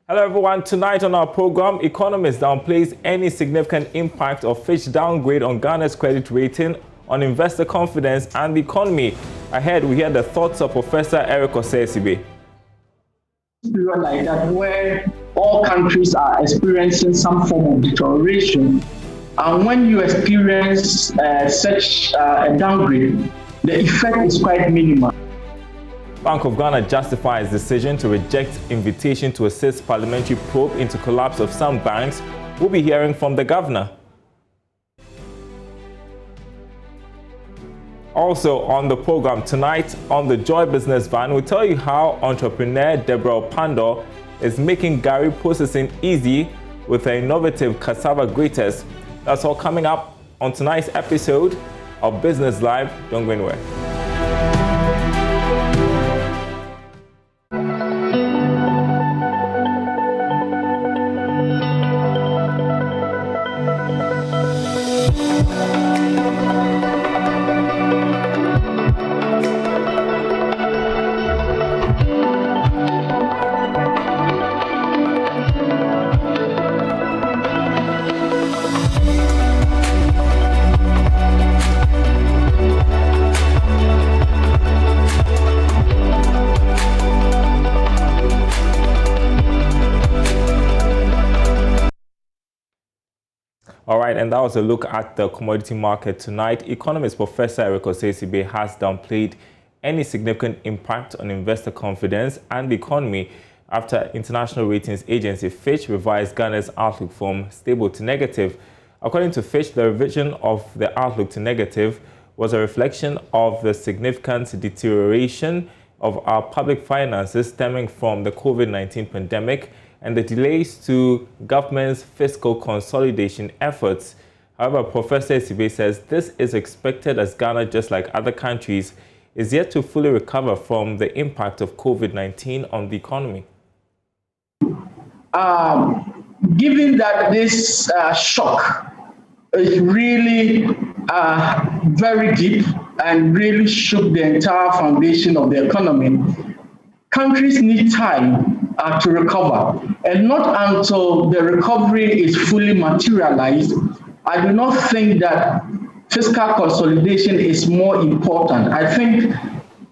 Hello everyone, tonight on our program, economists downplays any significant impact of Fitch downgrade on Ghana's credit rating, on investor confidence and the economy. Ahead, we hear the thoughts of Professor Eric Osei-Sibe. Period like that where all countries are experiencing some form of deterioration, and when you experience such a downgrade, the effect is quite minimal. Bank of Ghana justifies decision to reject invitation to assist parliamentary probe into collapse of some banks. We'll be hearing from the governor. Also on the program tonight, on the Joy Business Van, we'll tell you how entrepreneur Deborah Pandor is making Gari processing easy with her innovative cassava graters. That's all coming up on tonight's episode of Business Live. Don't go anywhere. All right, and that was a look at the commodity market tonight. Economist Professor Eric Osei-Sibe has downplayed any significant impact on investor confidence and the economy after international ratings agency Fitch revised Ghana's outlook from stable to negative. According to Fitch, the revision of the outlook to negative was a reflection of the significant deterioration of our public finances stemming from the COVID-19 pandemic and the delays to government's fiscal consolidation efforts. However, Professor Sibe says this is expected as Ghana, just like other countries, is yet to fully recover from the impact of COVID-19 on the economy. Given that this shock is really very deep and really shook the entire foundation of the economy, countries need time to recover. And not until the recovery is fully materialized, I do not think that fiscal consolidation is more important. I think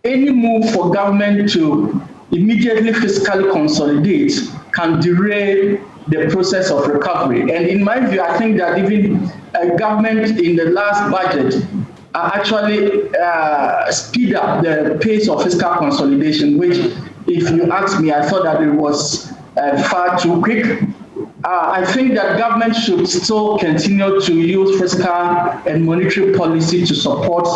any move for government to immediately fiscally consolidate can derail the process of recovery. And in my view, I think that even government in the last budget actually speed up the pace of fiscal consolidation, which, if you ask me, I thought that it was far too quick. I think that government should still continue to use fiscal and monetary policy to support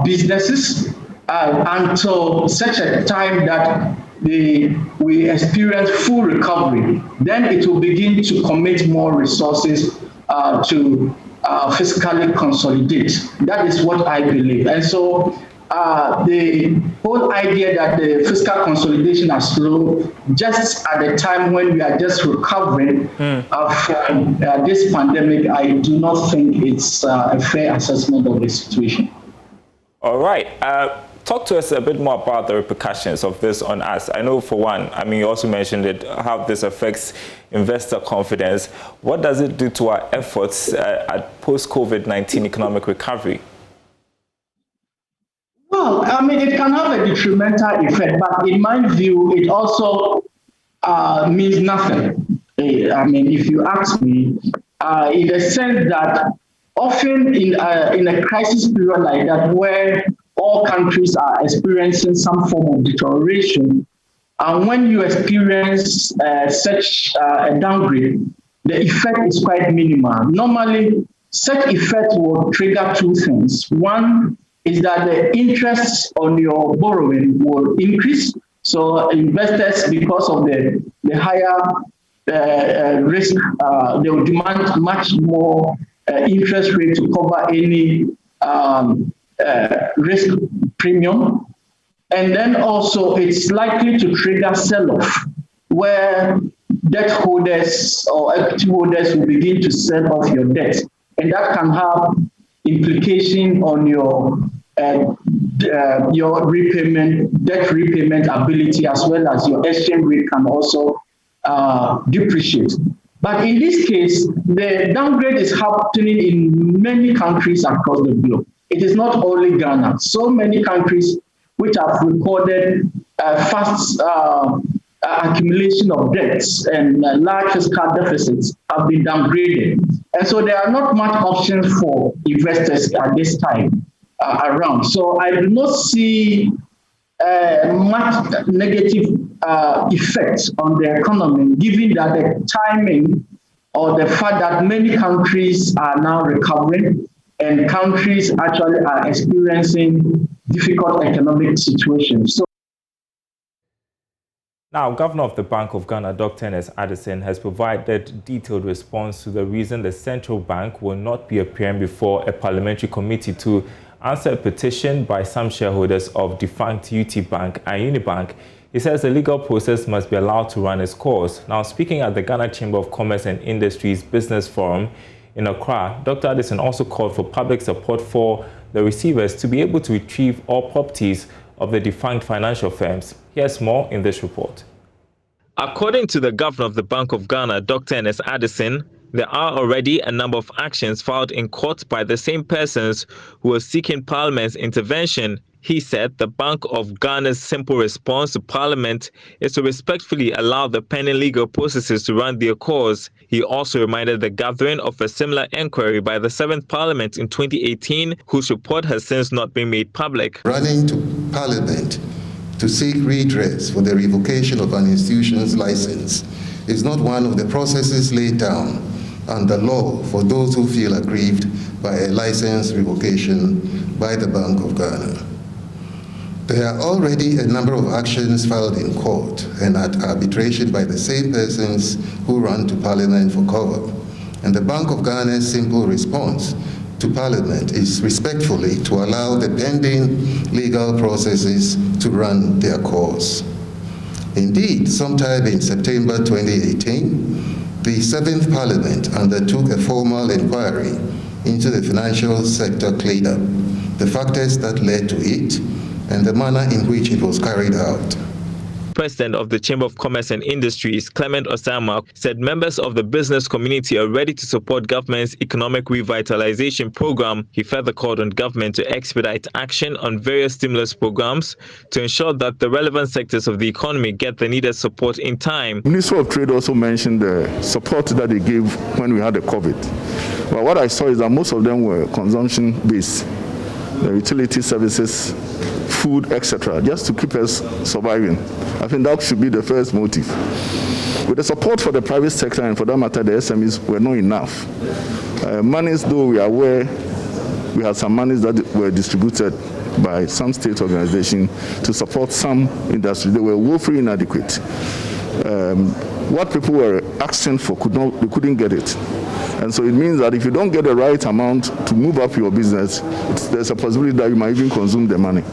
businesses until such a time that we experience full recovery. Then it will begin to commit more resources to fiscally consolidate. That is what I believe. And so the whole idea that the fiscal consolidation are slow just at the time when we are just recovering from this pandemic, I do not think it's a fair assessment of the situation. All right. Talk to us a bit more about the repercussions of this on us. I know, for one, you also mentioned it, how this affects investor confidence. What does it do to our efforts at post-COVID-19 economic recovery? Well, it can have a detrimental effect, but in my view, it also means nothing. If you ask me, in the sense that often in a crisis period like that, where all countries are experiencing some form of deterioration, and when you experience such a downgrade, the effect is quite minimal. Normally, such effect will trigger two things. One is that the interest on your borrowing will increase. So investors, because of the higher risk, they will demand much more interest rate to cover any risk premium. And then also it's likely to trigger sell-off, where debt holders or equity holders will begin to sell off your debt. And that can have implication on your debt repayment ability, as well as your exchange rate can also depreciate. But in this case, the downgrade is happening in many countries across the globe. It is not only Ghana. So many countries which have recorded fast accumulation of debts and large fiscal deficits have been downgraded. And so there are not much options for investors at this time around. So I do not see much negative effects on the economy, given that the timing or the fact that many countries are now recovering and countries actually are experiencing difficult economic situations. So now, Governor of the Bank of Ghana, Dr. Ernest Addison, has provided detailed response to the reason the central bank will not be appearing before a parliamentary committee to answer a petition by some shareholders of defunct UT Bank and Unibank. He says the legal process must be allowed to run its course. Now, speaking at the Ghana Chamber of Commerce and Industries Business Forum in Accra, Dr. Addison also called for public support for the receivers to be able to retrieve all properties of the defunct financial firms. Here's more in this report. According to the Governor of the Bank of Ghana, Dr. Ernest Addison, there are already a number of actions filed in court by the same persons who are seeking Parliament's intervention. He said the Bank of Ghana's simple response to Parliament is to respectfully allow the pending legal processes to run their course. He also reminded the gathering of a similar inquiry by the 7th Parliament in 2018, whose report has since not been made public. Running to Parliament to seek redress for the revocation of an institution's license is not one of the processes laid down under law for those who feel aggrieved by a license revocation by the Bank of Ghana. There are already a number of actions filed in court and at arbitration by the same persons who run to Parliament for cover. And the Bank of Ghana's simple response to Parliament is respectfully to allow the pending legal processes to run their course. Indeed, sometime in September 2018, the 7th Parliament undertook a formal inquiry into the financial sector cleanup, the factors that led to it, and the manner in which it was carried out. President of the Chamber of Commerce and Industries, Clement Osama, said members of the business community are ready to support government's economic revitalization program. He further called on government to expedite action on various stimulus programs to ensure that the relevant sectors of the economy get the needed support in time. Ministry of Trade also mentioned the support that they gave when we had the COVID. But what I saw is that most of them were consumption-based, the utility services, food, etc., just to keep us surviving. I think that should be the first motive. With the support for the private sector and for that matter the SMEs were not enough. Monies, though we are aware, we had some monies that were distributed by some state organization to support some industry. They were woefully inadequate. What people were asking for, they couldn't get it. And so it means that if you don't get the right amount to move up your business, there's a possibility that you might even consume the money.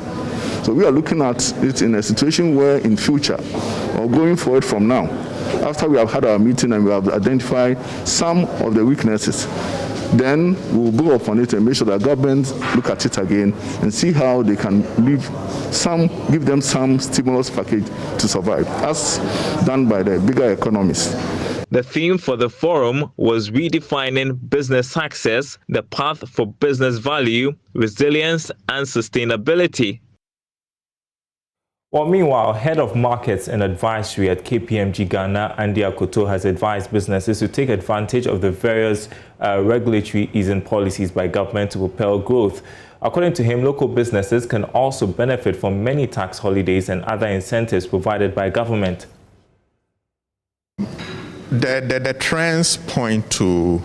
So we are looking at it in a situation where in future, or going forward from now, after we have had our meeting and we have identified some of the weaknesses, then we'll go upon it and make sure that government look at it again and see how they can give them some stimulus package to survive, as done by the bigger economies. The theme for the forum was redefining business success, the path for business value, resilience, and sustainability. Well, meanwhile, Head of Markets and Advisory at KPMG Ghana, Andy Akoto, has advised businesses to take advantage of the various regulatory easing policies by government to propel growth. According to him, local businesses can also benefit from many tax holidays and other incentives provided by government. The trends point to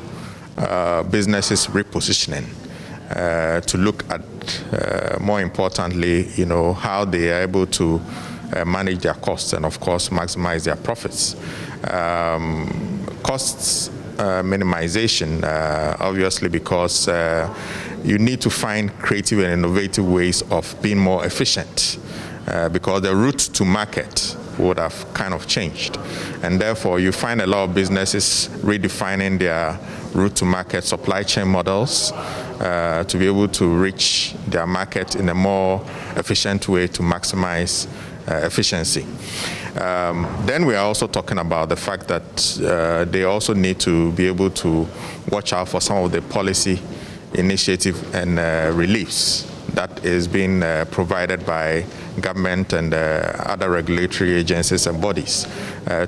businesses repositioning to look at, more importantly, how they are able to manage their costs and, of course, maximize their profits. Costs minimization, obviously, because you need to find creative and innovative ways of being more efficient, because the route to market would have kind of changed. And therefore, you find a lot of businesses redefining their route to market supply chain models to be able to reach their market in a more efficient way to maximize efficiency. Then we are also talking about the fact that they also need to be able to watch out for some of the policy initiative and reliefs that is being provided by government and other regulatory agencies and bodies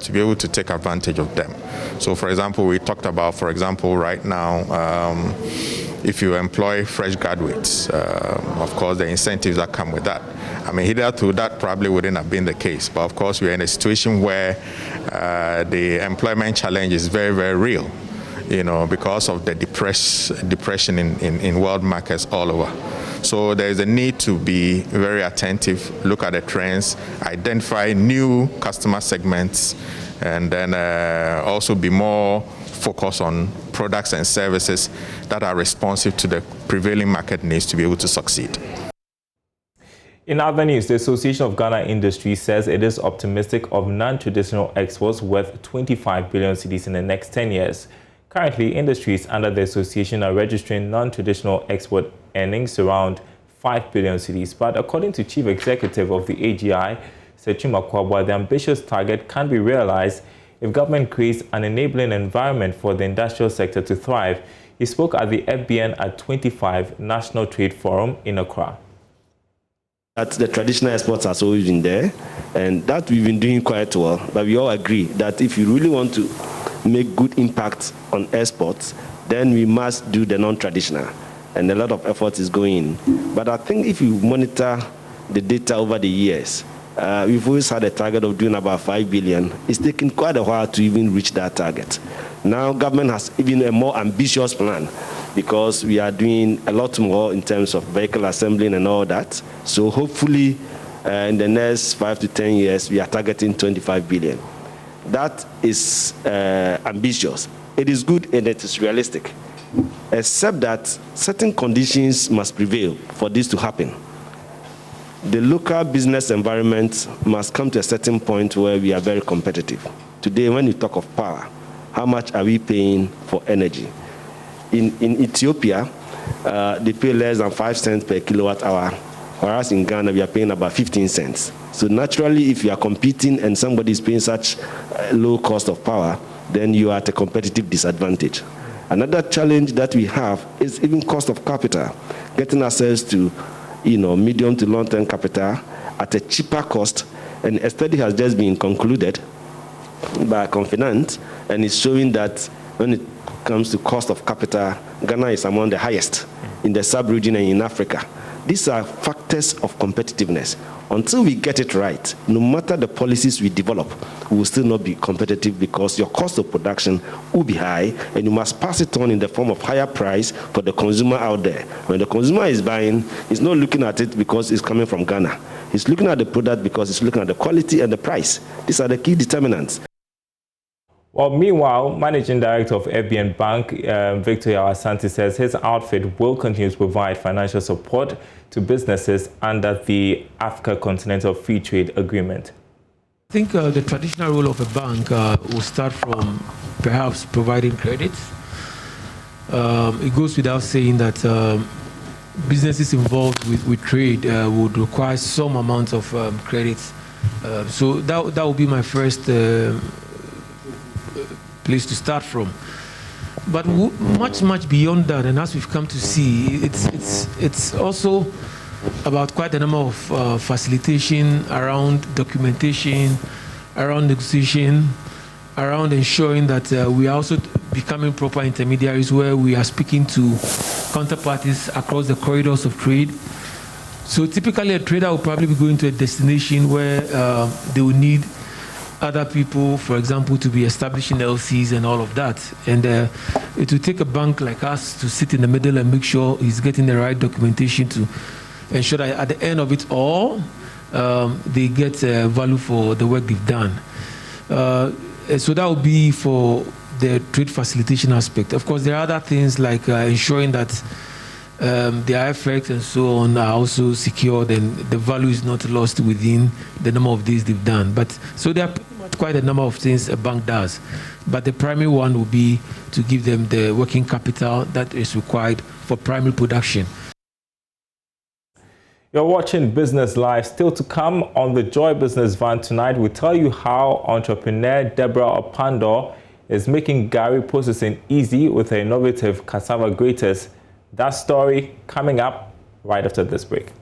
to be able to take advantage of them. So, for example, we talked about, for example, right now, if you employ fresh graduates, of course, the incentives that come with that. I mean, hitherto that probably wouldn't have been the case, but of course, we're in a situation where the employment challenge is very, very real, you know, because of the depression in world markets all over. So there's a need to be very attentive, look at the trends, identify new customer segments, and then also be more focused on products and services that are responsive to the prevailing market needs to be able to succeed. In other news, the Association of Ghana Industries says it is optimistic of non-traditional exports worth 25 billion cedis in the next 10 years. Currently, industries under the association are registering non-traditional export earnings around 5 billion cedis. But according to Chief Executive of the AGI, Setchum Akwabwa, the ambitious target can be realized if government creates an enabling environment for the industrial sector to thrive. He spoke at the FBN at 25 National Trade Forum in Accra. That the traditional exports has always been there, and that we've been doing quite well. But we all agree that if you really want to make good impact on exports, then we must do the non-traditional, and a lot of effort is going in. But I think if you monitor the data over the years, we've always had a target of doing about 5 billion. It's taken quite a while to even reach that target. Now government has even a more ambitious plan, because we are doing a lot more in terms of vehicle assembling and all that. So hopefully in the next 5 to 10 years, we are targeting 25 billion. That is ambitious. It is good and it is realistic, except that certain conditions must prevail for this to happen. The local business environment must come to a certain point where we are very competitive. Today, when you talk of power, how much are we paying for energy? In Ethiopia, they pay less than 5 cents per kilowatt hour, whereas in Ghana, we are paying about 15 cents. So naturally, if you are competing and somebody is paying such low cost of power, then you are at a competitive disadvantage. Another challenge that we have is even cost of capital, getting access to medium to long-term capital at a cheaper cost. And a study has just been concluded by Confident, and it's showing that when it comes to cost of capital, Ghana is among the highest in the sub-region and in Africa. These are factors of competitiveness. Until we get it right, no matter the policies we develop, we will still not be competitive, because your cost of production will be high, and you must pass it on in the form of higher price for the consumer out there. When the consumer is buying, he's not looking at it because it's coming from Ghana. He's looking at the product because he's looking at the quality and the price. These are the key determinants. Well, meanwhile, Managing Director of FBN Bank, Victor Yawasanti, says his outfit will continue to provide financial support to businesses under the Africa Continental Free Trade Agreement. I think the traditional role of a bank will start from perhaps providing credit. It goes without saying that businesses involved with trade would require some amount of credit. So that would be my first place to start from. But much beyond that, and as we've come to see, it's also about quite a number of facilitation around documentation, around negotiation, around ensuring that we are also becoming proper intermediaries where we are speaking to counterparties across the corridors of trade. So typically a trader will probably be going to a destination where they will need other people, for example, to be establishing LCs and all of that. And it will take a bank like us to sit in the middle and make sure he's getting the right documentation to ensure that at the end of it all, they get value for the work they've done. So that would be for the trade facilitation aspect. Of course, there are other things like ensuring that the IFX and so on are also secured and the value is not lost within the number of days they've done. But so there are pretty much quite a number of things a bank does. But the primary one will be to give them the working capital that is required for primary production. You're watching Business Live. Still to come on the Joy Business Van tonight, we tell you how entrepreneur Deborah Opando is making Gari processing easy with her innovative cassava graters. That story coming up right after this break.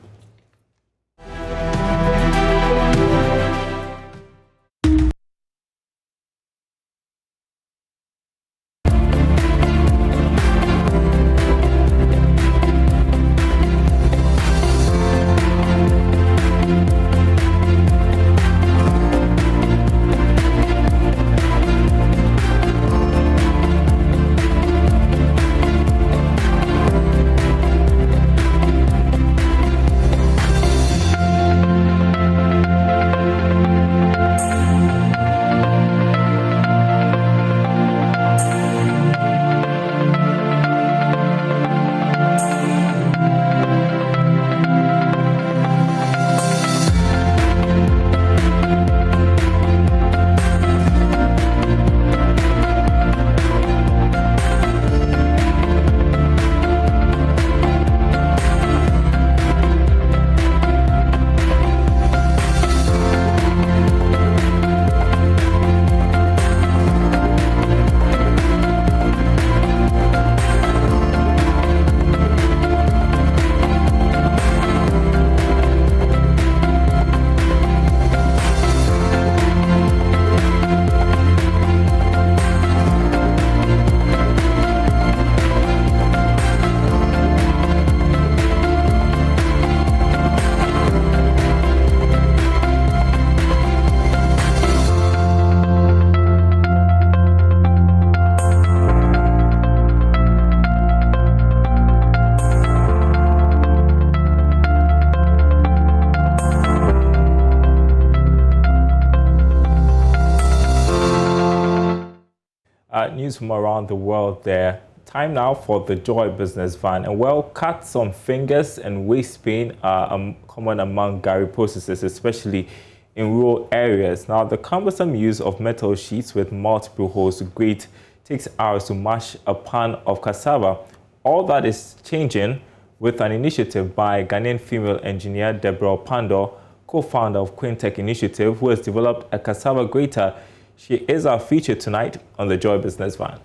News from around the world there. Time now for the Joy Business Van. And well, cuts on fingers and waist pain are common among Gari processors, especially in rural areas. Now, the cumbersome use of metal sheets with multiple holes to grate takes hours to mash a pan of cassava. All that is changing with an initiative by Ghanaian female engineer Deborah Opando, co-founder of Quintech Initiative, who has developed a cassava grater. She is our feature tonight on the Joy Business Van.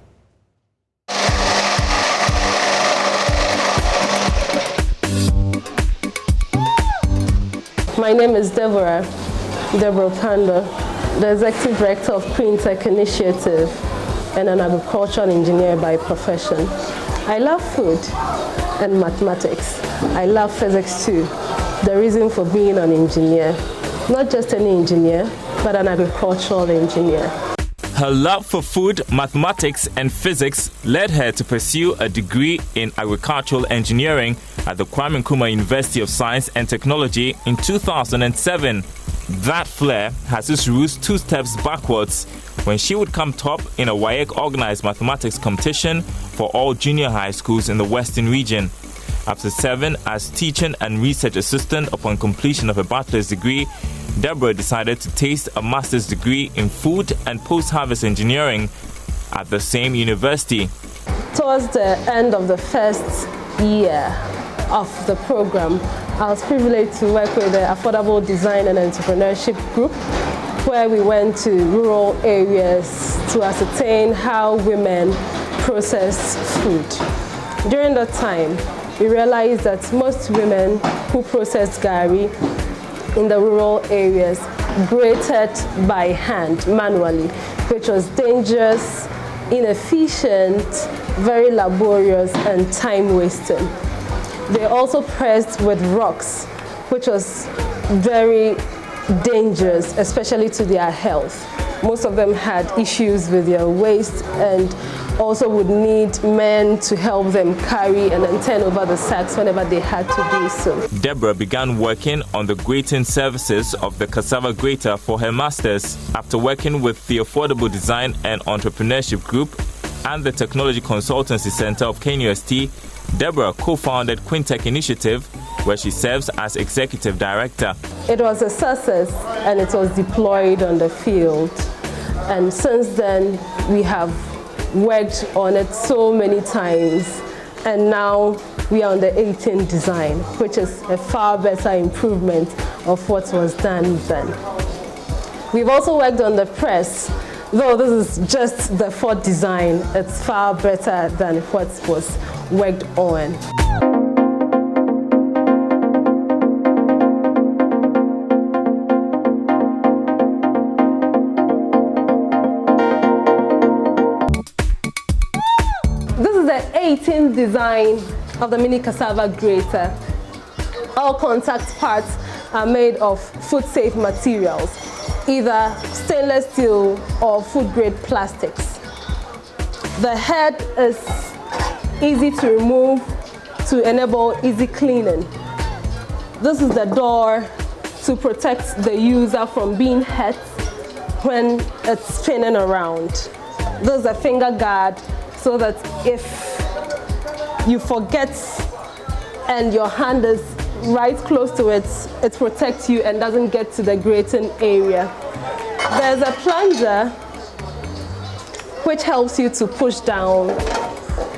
My name is Deborah Opando, the Executive Director of Quintech Initiative and an agricultural engineer by profession. I love food and mathematics. I love physics too. The reason for being an engineer, not just any engineer, but an agricultural engineer. Her love for food, mathematics, and physics led her to pursue a degree in agricultural engineering at the Kwame Nkrumah University of Science and Technology in 2007. That flair has its roots 2 steps backwards when she would come top in a WAEC-organized mathematics competition for all junior high schools in the Western region. After serving as teaching and research assistant upon completion of a bachelor's degree, Deborah decided to taste a master's degree in food and post-harvest engineering at the same university. Towards the end of the first year of the program, I was privileged to work with the Affordable Design and Entrepreneurship Group, where we went to rural areas to ascertain how women process food. During that time, we realized that most women who process Gari in the rural areas grated by hand, manually, which was dangerous, inefficient, very laborious, and time-wasting. They also pressed with rocks, which was very dangerous, especially to their health. Most of them had issues with their waist and also would need men to help them carry and then turn over the sacks whenever they had to do so. Deborah began working on the grating services of the cassava grater for her master's. After working with the Affordable Design and Entrepreneurship Group and the Technology Consultancy Center of KNUST, Deborah co-founded Quintech Initiative, where she serves as Executive Director. It was a success and it was deployed on the field. And since then, we have worked on it so many times. And now we are on the 18 design, which is a far better improvement of what was done then. We've also worked on the press. Though this is just the 4th design, it's far better than what was worked on. This is the 18th design of the mini cassava grater. All contact parts are made of food-safe materials, either stainless steel or food-grade plastics. The head is easy to remove to enable easy cleaning. This is the door to protect the user from being hurt when it's spinning around. This is a finger guard so that if you forget and your hand is right close to it, it protects you and doesn't get to the grating area. There's a plunger which helps you to push down,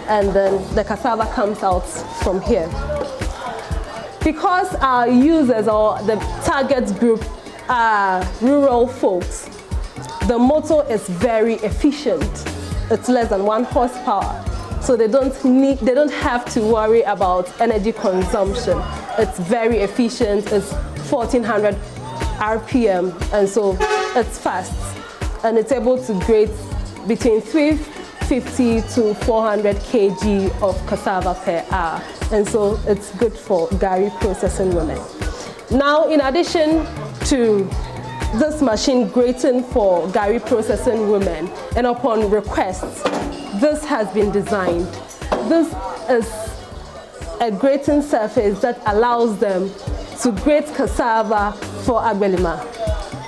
and then the cassava comes out from here. Because our users or the target group are rural folks, the motor is very efficient. It's less than 1 horsepower. So they don't have to worry about energy consumption. It's very efficient. It's 1400 RPM, and so it's fast. And it's able to grate between 350 to 400 kg of cassava per hour. And so it's good for gari processing women. Now, in addition to this machine grating for gari processing women, and upon request, this has been designed. This is a grating surface that allows them to grate cassava for agbelima,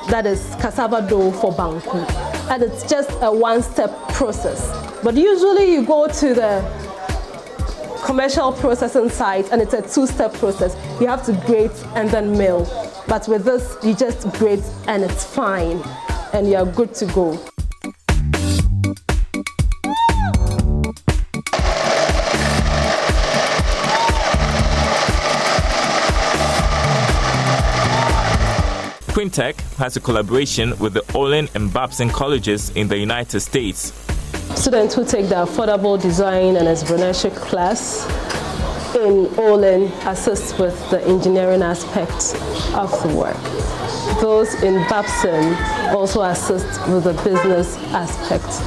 that is cassava dough for banku. And it's just a one-step process. But usually you go to the commercial processing site and it's a 2-step process. You have to grate and then mill. But with this, you just grate and it's fine, and you're good to go. Quintech has a collaboration with the Olin and Babson colleges in the United States. Students who take the affordable design and entrepreneurship class in Olin assist with the engineering aspect of the work. Those in Babson also assist with the business aspect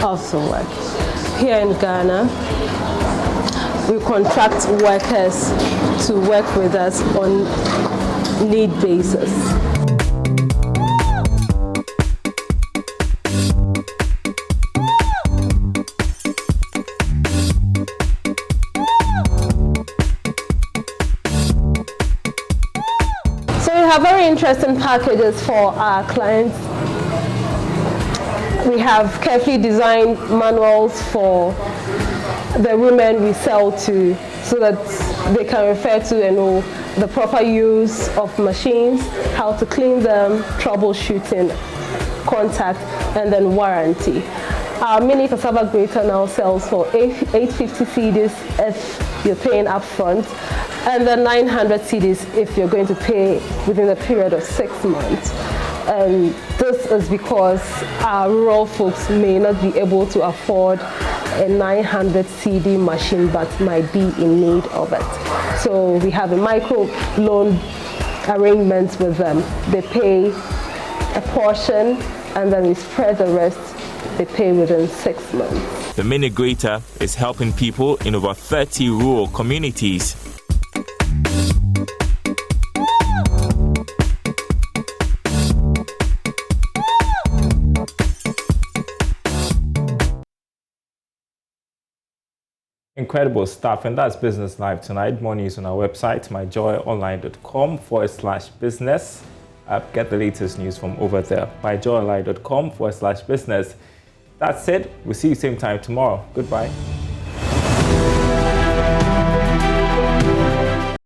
of the work. Here in Ghana, we contract workers to work with us on need basis. Very interesting packages for our clients. We have carefully designed manuals for the women we sell to, so that they can refer to and know the proper use of machines, how to clean them, troubleshooting, contact, and then warranty. Our mini cassava grater now sells for 850 cedis if you're paying up front, and then 900 cedis if you're going to pay within a period of 6 months. And this is because our rural folks may not be able to afford a 900 CD machine but might be in need of it. So we have a micro loan arrangement with them. They pay a portion and then we spread the rest. They pay within 6 months. The mini grater is helping people in over 30 rural communities. Incredible stuff, and that's Business Live tonight. More news on our website, myjoyonline.com/business. Get the latest news from over there, myjoyonline.com/business. That's it. We'll see you same time tomorrow. Goodbye.